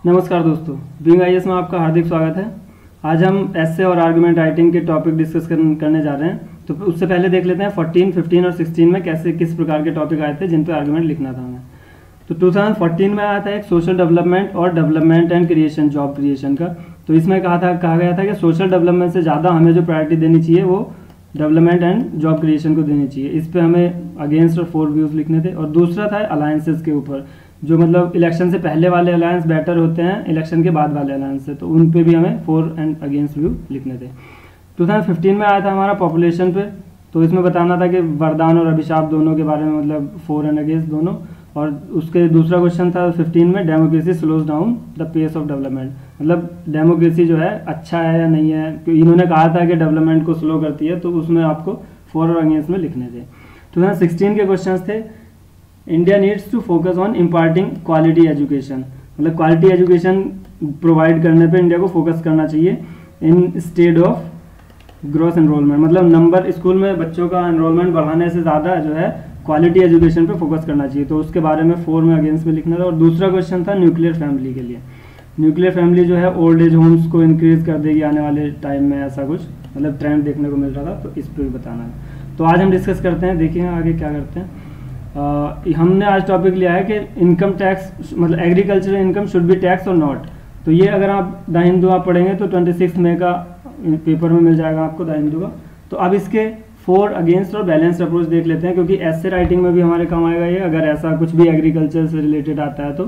नमस्कार दोस्तों, being IAS में आपका हार्दिक स्वागत है। आज हम एसे और आर्गुमेंट राइटिंग के टॉपिक डिस्कस करने जा रहे हैं। तो उससे पहले देख लेते हैं 14, 15 और 16 में किस प्रकार के टॉपिक आए थे जिन पे आर्गुमेंट लिखना था हमें। तो 2014 में आया था एक सोशल डेवलपमेंट और development and creation, job creation का। तो इसमें कहा गया था कि सोशल डेवलपमेंट से ज़्यादा हमें जो प्रायोरिटी देनी चाहिए वो डेवलपमेंट एंड जॉब क्रिएशन को देनी चाहिए। इस पे हमें अगेंस्ट और फॉर व्यूज़ लिखने थे। और दूसरा था अलायंसेस के ऊपर, जो मतलब इलेक्शन से पहले वाले अलायंस बेटर होते हैं इलेक्शन के बाद वाले अलायंस से, तो उन पे भी हमें फॉर एंड अगेंस्ट व्यू लिखने थे। 2015 में आया था हमारा पॉपुलेशन पे। तो इसमें बताना था कि वरदान और अभिशाप दोनों के बारे में, मतलब फॉर एंड अगेंस्ट दोनों। और उसके दूसरा क्वेश्चन था 15 में, democracy slows down the pace of development, मतलब डेमोक्रेसी जो है अच्छा है या नहीं है। तो इन्होंने कहा था कि डेवलपमेंट को स्लो करती है, तो उसमें आपको फॉर और अगेंस्ट में लिखने थे। 2016 के क्वेश्चन थे, India needs to focus on imparting quality education, मतलब क्वालिटी एजुकेशन प्रोवाइड करने पे इंडिया को फोकस करना चाहिए instead of gross enrolment, मतलब नंबर स्कूल में बच्चों का एनरोलमेंट बढ़ाने से ज़्यादा जो है क्वालिटी एजुकेशन पे फोकस करना चाहिए। तो उसके बारे में फॉर में अगेंस्ट में लिखना था। और दूसरा क्वेश्चन था न्यूक्लियर फैमिली के लिए। न्यूक्लियर फैमिली जो है ओल्ड एज होम्स को इंक्रीज कर देगी आने वाले टाइम में, ऐसा कुछ मतलब ट्रेंड देखने को मिल रहा था, तो इस पर भी बताना है। तो आज हम डिस्कस करते हैं, देखिए आगे क्या करते हैं। हमने आज टॉपिक लिया है कि इनकम टैक्स, मतलब agricultural income should be tax और नॉट। तो ये अगर आप द हिंदू आप पढ़ेंगे तो 26 मई का पेपर में मिल जाएगा आपको द हिंदू का। तो अब इसके फॉर अगेंस्ट और बैलेंस्ड अप्रोच देख लेते हैं, क्योंकि ऐसे राइटिंग में भी हमारे काम आएगा ये, अगर ऐसा कुछ भी एग्रीकल्चर से रिलेटेड आता है। तो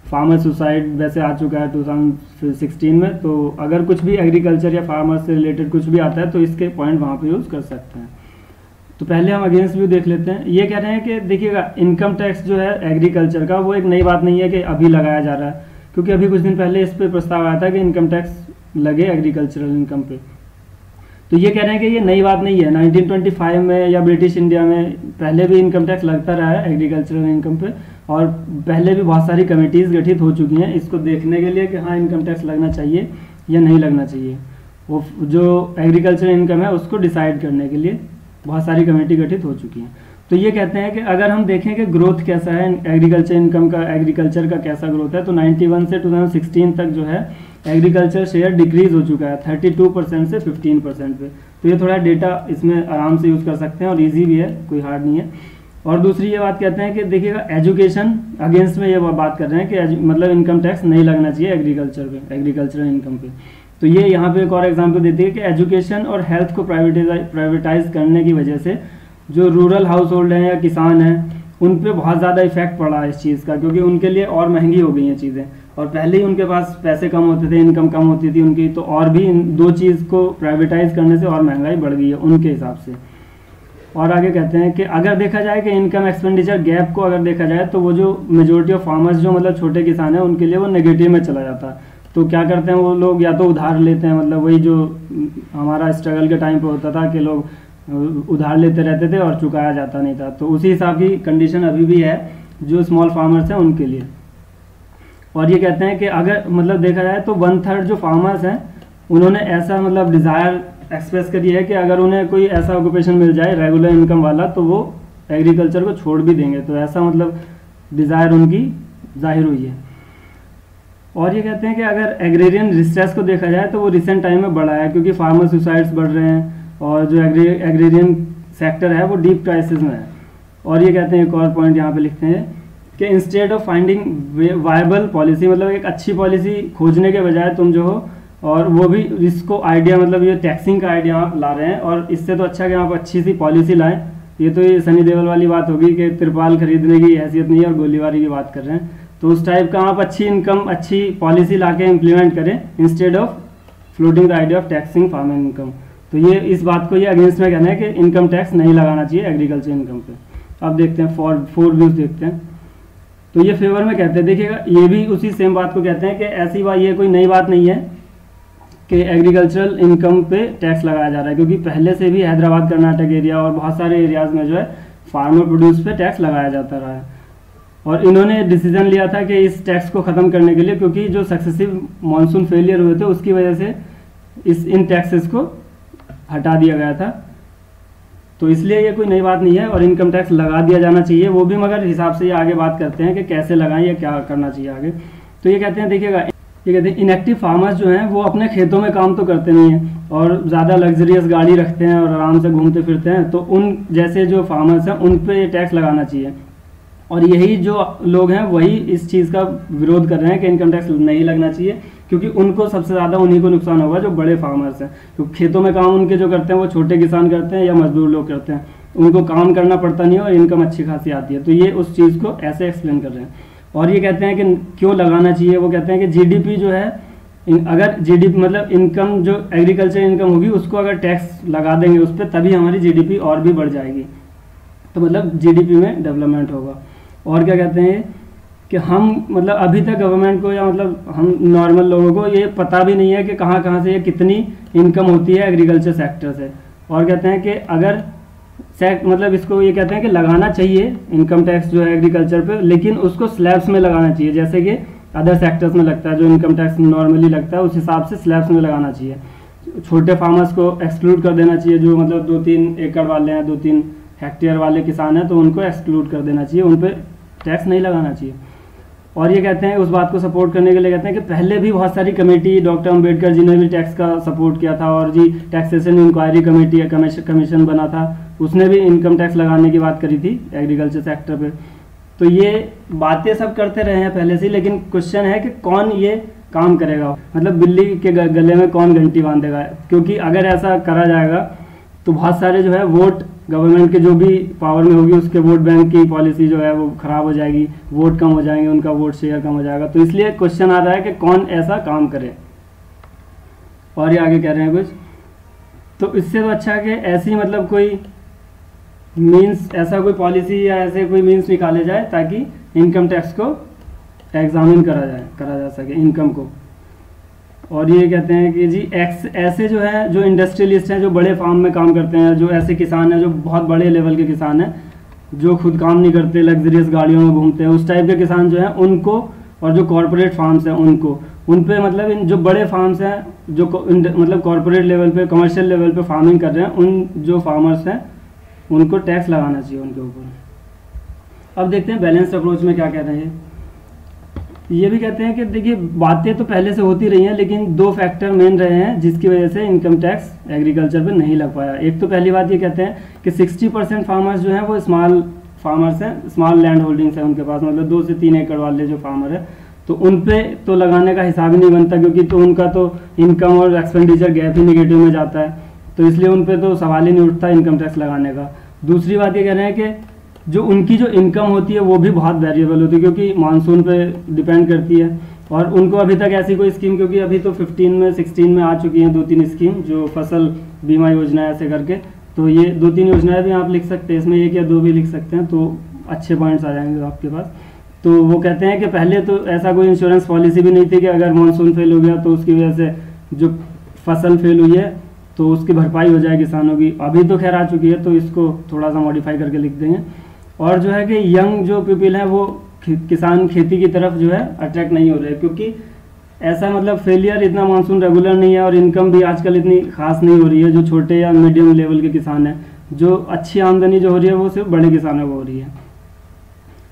फार्मर सुसाइड वैसे आ चुका है 2016 में, तो अगर कुछ भी एग्रीकल्चर या फार्मर से रिलेटेड कुछ भी आता है तो इसके पॉइंट वहाँ पे यूज़ कर सकते हैं। तो पहले हम अगेंस्ट व्यू देख लेते हैं। ये कह रहे हैं कि देखिएगा, इनकम टैक्स जो है एग्रीकल्चर का वो एक नई बात नहीं है कि अभी लगाया जा रहा है, क्योंकि अभी कुछ दिन पहले इस पर प्रस्ताव आया था कि इनकम टैक्स लगे एग्रीकल्चरल इनकम पे। तो ये कह रहे हैं कि ये नई बात नहीं है। 1925 में या ब्रिटिश इंडिया में पहले भी इनकम टैक्स लगता रहा है एग्रीकल्चरल इनकम पे, और पहले भी बहुत सारी कमेटीज़ गठित हो चुकी हैं इसको देखने के लिए कि हाँ इनकम टैक्स लगना चाहिए या नहीं लगना चाहिए। वो जो एग्रीकल्चरल इनकम है उसको डिसाइड करने के लिए बहुत सारी कमेटी गठित हो चुकी हैं। तो ये कहते हैं कि अगर हम देखें कि ग्रोथ कैसा है एग्रीकल्चर इनकम का, एग्रीकल्चर का कैसा ग्रोथ है, तो 91 से 2016 तक जो है एग्रीकल्चर शेयर डिक्रीज हो चुका है 32% से 15% पे। तो ये थोड़ा डेटा इसमें आराम से यूज़ कर सकते हैं और इजी भी है, कोई हार्ड नहीं है। और दूसरी ये बात कहते हैं कि देखिएगा, एजुकेशन अगेंस्ट में ये बात कर रहे हैं कि मतलब इनकम टैक्स नहीं लगना चाहिए एग्रीकल्चर पे, एग्रीकल्चरल इनकम पे। तो ये यहाँ पे एक और एग्जांपल देती है कि एजुकेशन और हेल्थ को प्राइवेटाइज करने की वजह से जो रूरल हाउस होल्ड हैं या किसान हैं उन पे बहुत ज़्यादा इफेक्ट पड़ा है इस चीज़ का, क्योंकि उनके लिए और महंगी हो गई हैं चीज़ें, और पहले ही उनके पास पैसे कम होते थे, इनकम कम होती थी उनकी, तो और भी इन दो चीज़ को प्राइवेटाइज करने से और महंगाई बढ़ गई है उनके हिसाब से। और आगे कहते हैं कि अगर देखा जाए कि इनकम एक्सपेंडिचर गैप को अगर देखा जाए तो वो जो मेजोरिटी ऑफ फार्मर्स जो मतलब छोटे किसान हैं उनके लिए वो नेगेटिव में चला जाता है। तो क्या करते हैं वो लोग, या तो उधार लेते हैं, मतलब वही जो हमारा स्ट्रगल के टाइम पे होता था कि लोग उधार लेते रहते थे और चुकाया जाता नहीं था। तो उसी हिसाब की कंडीशन अभी भी है जो स्मॉल फार्मर्स हैं उनके लिए। और ये कहते हैं कि अगर मतलब देखा जाए तो 1/3 जो फार्मर्स हैं उन्होंने ऐसा मतलब डिज़ायर एक्सप्रेस करी है कि अगर उन्हें कोई ऐसा ऑक्यूपेशन मिल जाए रेगुलर इनकम वाला तो वो एग्रीकल्चर को छोड़ भी देंगे। तो ऐसा मतलब डिज़ायर उनकी जाहिर हुई है। और ये कहते हैं कि अगर एग्रेरियन डिस्ट्रेस को देखा जाए तो वो रिसेंट टाइम में बढ़ा है, क्योंकि फार्मर सुसाइड्स बढ़ रहे हैं और जो एग्रेरियन सेक्टर है वो डीप क्राइसिस में है। और ये कहते हैं, एक और पॉइंट यहाँ पे लिखते हैं कि instead of finding viable policy, मतलब एक अच्छी पॉलिसी खोजने के बजाय तुम जो हो, और वो भी इसको आइडिया मतलब ये टैक्सिंग का आइडिया आप ला रहे हैं, और इससे तो अच्छा कि आप अच्छी सी पॉलिसी लाएं। ये तो ये सनी देओल वाली बात होगी कि तिरपाल खरीदने की हैसियत नहीं है और गोलीबारी की बात कर रहे हैं। तो उस टाइप का आप अच्छी इनकम, अच्छी पॉलिसी लाके इम्प्लीमेंट करें instead of floating the idea of taxing farming income. तो ये इस बात को ये अगेंस्ट में कहना है कि इनकम टैक्स नहीं लगाना चाहिए एग्रीकल्चर इनकम पे। अब देखते हैं फॉर व्यूज देखते हैं। तो ये फेवर में कहते हैं, देखिएगा ये भी उसी सेम बात को कहते हैं कि ऐसी बात, ये कोई नई बात नहीं है कि एग्रीकल्चरल इनकम पे टैक्स लगाया जा रहा है, क्योंकि पहले से भी हैदराबाद, कर्नाटक एरिया और बहुत सारे एरियाज में जो है फार्मर प्रोड्यूस पे टैक्स लगाया जाता रहा है। और इन्होंने डिसीजन लिया था कि इस टैक्स को ख़त्म करने के लिए, क्योंकि जो सक्सेसिव मानसून फेलियर हुए थे उसकी वजह से इन टैक्सेस को हटा दिया गया था। तो इसलिए ये कोई नई बात नहीं है और इनकम टैक्स लगा दिया जाना चाहिए, वो भी मगर हिसाब से ये आगे बात करते हैं कि कैसे लगाएं या क्या करना चाहिए आगे। तो ये कहते हैं, देखिएगा, ये कहते हैं इनएक्टिव फार्मर्स जो हैं वो अपने खेतों में काम तो करते नहीं हैं और ज़्यादा लग्जरियस गाड़ी रखते हैं और आराम से घूमते फिरते हैं, तो उन जैसे जो फार्मर्स हैं उन पे टैक्स लगाना चाहिए। और यही जो लोग हैं वही इस चीज़ का विरोध कर रहे हैं कि इनकम टैक्स नहीं लगना चाहिए, क्योंकि उनको सबसे ज़्यादा उन्हीं को नुकसान होगा जो बड़े फार्मर्स हैं। क्योंकि खेतों में काम उनके जो करते हैं वो छोटे किसान करते हैं या मजदूर लोग करते हैं, उनको काम करना पड़ता नहीं है और इनकम अच्छी खासी आती है। तो ये उस चीज़ को ऐसे एक्सप्लेन कर रहे हैं। और ये कहते हैं कि क्यों लगाना चाहिए, वो कहते हैं कि जीडीपी जो है, अगर जीडीपी मतलब इनकम जो एग्रीकल्चर इनकम होगी उसको अगर टैक्स लगा देंगे उस पर, तभी हमारी जीडीपी और भी बढ़ जाएगी, तो मतलब जीडीपी में डेवलपमेंट होगा। और क्या कहते हैं कि हम मतलब अभी तक गवर्नमेंट को या मतलब हम नॉर्मल लोगों को ये पता भी नहीं है कि कहाँ कहाँ से ये कितनी इनकम होती है एग्रीकल्चर सेक्टर से। और कहते हैं कि अगर मतलब इसको ये कहते हैं कि लगाना चाहिए इनकम टैक्स जो है एग्रीकल्चर पे, लेकिन उसको स्लैब्स में लगाना चाहिए, जैसे कि अदर सेक्टर्स में लगता है जो इनकम टैक्स नॉर्मली लगता है, उस हिसाब से स्लैब्स में लगाना चाहिए। छोटे फार्मर्स को एक्सक्लूड कर देना चाहिए, जो मतलब 2-3 एकड़ वाले हैं, 2-3 हेक्टेयर वाले किसान हैं, तो उनको एक्सक्लूड कर देना चाहिए, उन पर टैक्स नहीं लगाना चाहिए। और ये कहते हैं उस बात को सपोर्ट करने के लिए कहते हैं कि पहले भी बहुत सारी कमेटी, डॉक्टर अंबेडकर जी ने भी टैक्स का सपोर्ट किया था, और जी टैक्सेशन इंक्वायरी कमेटी कमीशन बना था, उसने भी इनकम टैक्स लगाने की बात करी थी एग्रीकल्चर सेक्टर पे। तो ये बातें सब करते रहे हैं पहले से, लेकिन क्वेश्चन है कि कौन ये काम करेगा, मतलब बिल्ली के गले में कौन घंटी बांधेगा। क्योंकि अगर ऐसा करा जाएगा तो बहुत सारे जो है वोट गवर्नमेंट के जो भी पावर में होगी उसके वोट बैंक की पॉलिसी जो है वो खराब हो जाएगी, वोट कम हो जाएंगे, उनका वोट शेयर कम हो जाएगा। तो इसलिए क्वेश्चन आ रहा है कि कौन ऐसा काम करे। और ये आगे कह रहे हैं कुछ, तो इससे तो अच्छा है कि ऐसी मतलब कोई मीन्स, ऐसा कोई पॉलिसी या ऐसे कोई मीन्स निकाले जाए ताकि इनकम टैक्स को एग्जामिन करा जा सके इनकम को। और ये कहते हैं कि जी ऐसे जो है जो इंडस्ट्रियलिस्ट हैं, जो बड़े फार्म में काम करते हैं, जो ऐसे किसान हैं जो बहुत बड़े लेवल के किसान हैं, जो खुद काम नहीं करते, लग्जरियस गाड़ियों में घूमते हैं, उस टाइप के किसान जो हैं उनको, और जो कॉरपोरेट फार्म्स हैं उनको, उन पे मतलब इन जो बड़े फार्म्स हैं जो मतलब कॉरपोरेट लेवल पे, कमर्शियल लेवल पे फार्मिंग कर रहे हैं, उन जो फार्मर्स हैं उनको टैक्स लगाना चाहिए उनके ऊपर। अब देखते हैं बैलेंस्ड अप्रोच में क्या कह रहे हैं। ये भी कहते हैं कि देखिए बातें तो पहले से होती रही हैं, लेकिन 2 फैक्टर मेन रहे हैं जिसकी वजह से इनकम टैक्स एग्रीकल्चर पे नहीं लग पाया। एक तो पहली बात ये कहते हैं कि 60% फार्मर्स जो हैं वो स्मॉल फार्मर्स हैं, स्मॉल लैंड होल्डिंग्स है उनके पास, मतलब 2 से 3 एकड़ वाले जो फार्मर है, तो उन पे तो लगाने का हिसाब ही नहीं बनता, क्योंकि तो उनका तो इनकम और एक्सपेंडिचर गैप ही निगेटिव में जाता है, तो इसलिए उन पे तो सवाल ही नहीं उठता इनकम टैक्स लगाने का। दूसरी बात ये कह रहे हैं कि जो उनकी जो इनकम होती है वो भी बहुत वेरिएबल होती है, क्योंकि मानसून पे डिपेंड करती है, और उनको अभी तक ऐसी कोई स्कीम, क्योंकि अभी तो 15 में 16 में आ चुकी हैं 2-3 स्कीम, जो फसल बीमा योजना ऐसे करके, तो ये 2-3 योजनाएं भी आप लिख सकते हैं, इसमें 1 या 2 भी लिख सकते हैं, तो अच्छे पॉइंट्स आ जाएंगे आपके पास। तो वो कहते हैं कि पहले तो ऐसा कोई इंश्योरेंस पॉलिसी भी नहीं थी कि अगर मानसून फेल हो गया तो उसकी वजह से जो फसल फेल हुई है तो उसकी भरपाई हो जाए किसानों की। अभी तो खैर आ चुकी है, तो इसको थोड़ा सा मॉडिफाई करके लिख देंगे। और जो है कि यंग जो पीपल हैं वो किसान खेती की तरफ जो है अट्रैक्ट नहीं हो रहे, क्योंकि ऐसा मतलब फेलियर, इतना मानसून रेगुलर नहीं है और इनकम भी आजकल इतनी खास नहीं हो रही है। जो छोटे या मीडियम लेवल के किसान हैं, जो अच्छी आमदनी जो हो रही है वो सिर्फ बड़े किसानों को हो रही है।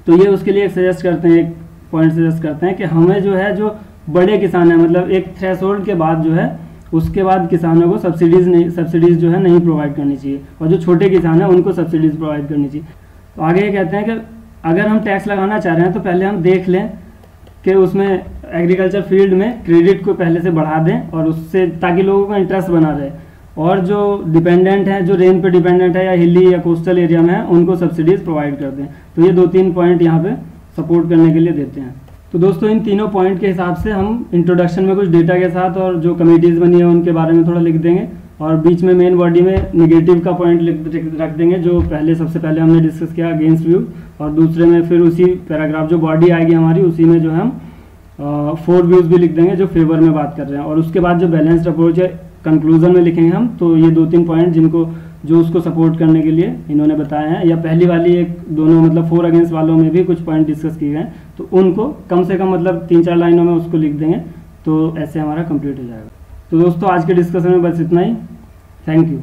तो ये उसके लिए सजेस्ट करते हैं, एक पॉइंट सजेस्ट करते हैं कि हमें जो है जो बड़े किसान हैं, मतलब एक थ्रेशोल्ड के बाद जो है उसके बाद किसानों को सब्सिडीज जो है नहीं प्रोवाइड करनी चाहिए, और जो छोटे किसान हैं उनको सब्सिडीज प्रोवाइड करनी चाहिए। तो आगे ये कहते हैं कि अगर हम टैक्स लगाना चाह रहे हैं तो पहले हम देख लें कि उसमें एग्रीकल्चर फील्ड में क्रेडिट को पहले से बढ़ा दें, और उससे ताकि लोगों का इंटरेस्ट बना रहे, और जो डिपेंडेंट है, जो रेन पे डिपेंडेंट है या हिली या कोस्टल एरिया में है, उनको सब्सिडीज प्रोवाइड कर दें। तो ये 2-3 पॉइंट यहाँ पे सपोर्ट करने के लिए देते हैं। तो दोस्तों इन तीनों पॉइंट के हिसाब से हम इंट्रोडक्शन में कुछ डेटा के साथ और जो कमेटीज़ बनी है उनके बारे में थोड़ा लिख देंगे, और बीच में मेन बॉडी में निगेटिव का पॉइंट रख देंगे, जो सबसे पहले हमने डिस्कस किया अगेंस्ट व्यू, और दूसरे में फिर उसी पैराग्राफ जो बॉडी आएगी हमारी उसी में जो है हम 4 व्यूज भी लिख देंगे जो फेवर में बात कर रहे हैं, और उसके बाद जो बैलेंस्ड अप्रोच है कंक्लूजन में लिखेंगे हम। तो ये 2-3 पॉइंट जो उसको सपोर्ट करने के लिए इन्होंने बताए हैं, या पहली वाली दोनों मतलब 4 अगेंस्ट वालों में भी कुछ पॉइंट डिस्कस किए गए, तो उनको कम से कम मतलब 3-4 लाइनों में उसको लिख देंगे, तो ऐसे हमारा कंप्लीट हो जाएगा। तो दोस्तों आज के डिस्कशन में बस इतना ही। Thank you.